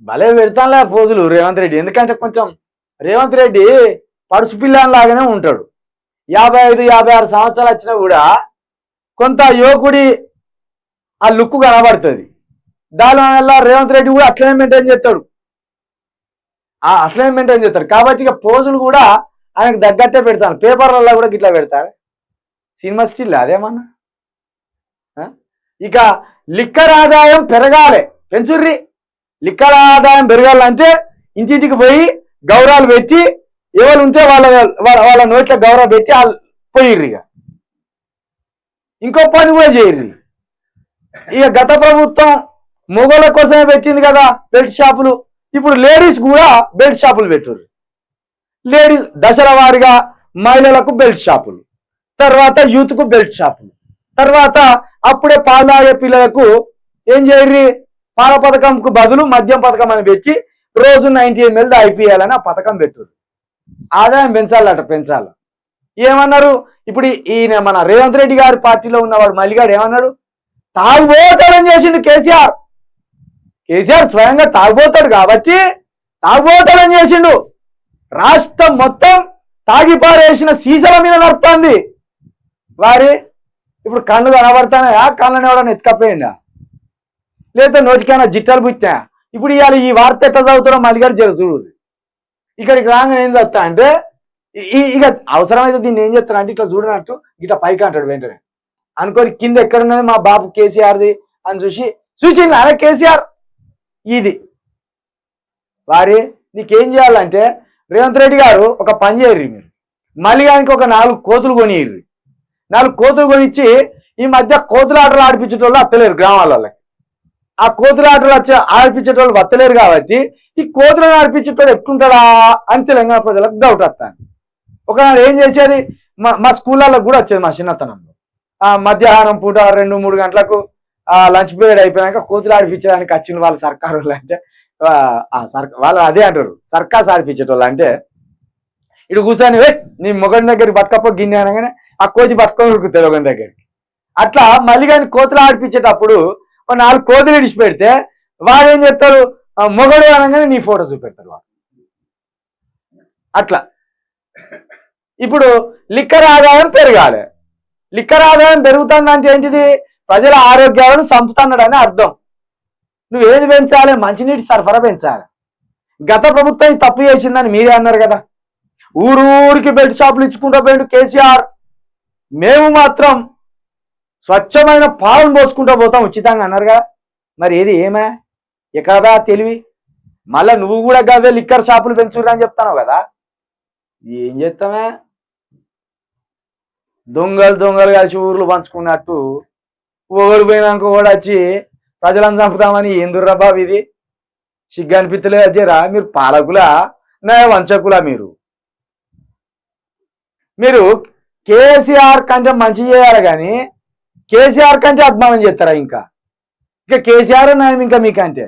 భలే పెడతానులే పోజులు రేవంత్ రెడ్డి. ఎందుకంటే కొంచెం రేవంత్ రెడ్డి పడుసు పిల్లలాగానే ఉంటాడు. 55, 56 సంవత్సరాలు వచ్చినా కూడా కొంత యువకుడి ఆ లుక్ కనబడుతుంది. దానివల్ల రేవంత్ రెడ్డి కూడా అట్లనే మెయింటైన్ చేస్తాడు. కాబట్టి ఇక పోజులు కూడా ఆయనకు తగ్గట్టే పెడతాను. పేపర్లలో కూడా గిట్లా పెడతారు. సినిమా స్టిల్ అదేమన్నా. ఇక లిక్కర్ ఆదాయం పెరగాలి, పెంచుర్రి. లిక్కర్ ఆదాయం పెరగాలంటే ఇంటింటికి పోయి గౌరవాలు పెట్టి ఎవరు ఉంటే వాళ్ళ నోట్ల గౌరవం పెట్టి పోయిర్రి. ఇక ఇంకో పని కూడా చేయర్రి. ఇక గత ప్రభుత్వం మొగోళ్ళ కోసమే పెట్టింది కదా బెల్ట్ షాపులు. ఇప్పుడు లేడీస్ కూడా బెల్ట్ షాపులు పెట్టుర్రు. లేడీస్ దశల వారీగా మహిళలకు బెల్ట్ షాపులు, తర్వాత యూత్కు బెల్ట్ షాపులు, తర్వాత అప్పుడే పాలు తాగే పిల్లలకు ఏం చేయర్రి, పాల పథకంకు బదులు మద్యం పథకం అని పెట్టి రోజు 90 ml తాగిపియాలని ఆ పథకం పెట్టుర్రు. ఆదాయం పెంచాలి. ఏమన్నారు ఇప్పుడు ఈయన మన రేవంత్ రెడ్డి గారి పార్టీలో ఉన్నవాడు మల్లిగాడు ఏమన్నాడు, తాగుబోతాడని చేసిండు కేసీఆర్ స్వయంగా తాగుబోతాడు కాబట్టి తాగుబోతాడని చేసిండు. రాష్ట్రం మొత్తం తాగిపారేసిన సీసల మీద నడుస్తుంది. వారి ఇప్పుడు కళ్ళు కనబడతానయా, కళ్ళని ఎవడన్నా ఎత్తుకపోయిందా, లేదా నోటికైనా జిట్టలు పుట్టినా. ఇప్పుడు ఇవాళ ఈ వార్త ఎట్లా చదువుతారో మల్లిగాడు చూడు. ఇక్కడికి రాగానే ఏం చేస్తా అంటే ఇక అవసరమైతే దీన్ని ఏం చెప్తాను అంటే ఇట్లా చూడనట్టు ఇట్లా పైకి అంటాడు వెంటనే అనుకోని కింద ఎక్కడున్నది మా బాబు కేసీఆర్ది అని చూసింది అరే కేసీఆర్ ఇది. వారి నీకేం చేయాలంటే రేవంత్ రెడ్డి గారు ఒక పని చేయర్రి, మీరు మల్లిగానికి ఒక 4 కోతులు కొనియ్యి. 4 కోతులు కొనిచ్చి ఈ మధ్య కోతుల ఆటలు ఆడిపించేటోళ్ళు వత్తలేరు గ్రామాలలో. ఆ కోతుల ఆటలు ఆడిపించేటోళ్ళు వత్తలేరు కాబట్టి ఈ కోతులను ఆడిపించేటోళ్ళు ఎట్టుకుంటాడా అని తెలంగాణ ప్రజలకు డౌట్ వస్తాను. ఒకనాడు ఏం చేసేది, మా స్కూళ్ళల్లో కూడా వచ్చేది మా చిన్నతనంలో. మధ్యాహ్నం పూట 2-3 గంటలకు లంచ్ పీరియడ్ అయిపోయాక కోతులు ఆడిపించడానికి వచ్చిన వాళ్ళు సర్కారు వాళ్ళు. అంటే వాళ్ళు అదే అంటారు సర్కాస్ ఆడిపించేటోళ్ళు. అంటే ఇటు కూర్చొని నీ మొగడి దగ్గరికి పట్టుకపో గిన్నె అనగానే ఆ కోతి పట్టుకొని ఉరుకుతుంది ఒకరి దగ్గరికి. అట్లా మళ్ళీ కానీ కోతులు ఆడిపించేటప్పుడు 4 కోతులు ఇడిచి పెడితే వాడు ఏం చెప్తారు, మొగడు అనగానే నీ ఫోటో చూపెడతారు వాడు. అట్లా ఇప్పుడు లిక్కర్ ఆదాయం పెరగాలి. లిక్కర్ ఆదాయం పెరుగుతుందంటే ఏంటిది, ప్రజల ఆరోగ్యాలను చంపుతున్నాడని అర్థం. నువ్వు ఏది పెంచాలి, మంచినీటి సరఫరా పెంచాలి. గత ప్రభుత్వం తప్పు చేసిందని మీరే అన్నారు కదా, ఊరూరికి బెల్ట్ షాపులు ఇచ్చుకుంటూ పోయిండు కేసీఆర్. మేము మాత్రం స్వచ్ఛమైన పాలను పోసుకుంటూ పోతాం ఉచితంగా అన్నారు కదా. మరి ఏది ఏమే ఎక్కడా తెలివి, మళ్ళీ నువ్వు కూడా గదే లిక్కర్ షాపులు పెంచుర్రు అని చెప్తావు కదా. ఏం చేస్తామే, దొంగలు కలిసి ఊర్లు పంచుకున్నట్టు ఒకరు పోయినాక కూడా వచ్చి ప్రజలను చంపుతామని ఎందుర్రా బాబు ఇది, సిగ్గు అనిపిస్తలేదు అజ్జరా. మీరు పాలకులా నా వంచకులా? మీరు కేసీఆర్ కంటే మంచి చేయాలి కానీ కేసీఆర్ కంటే అద్మానం చేస్తారా? ఇంకా కేసీఆర్ నయం ఇంకా మీకంటే.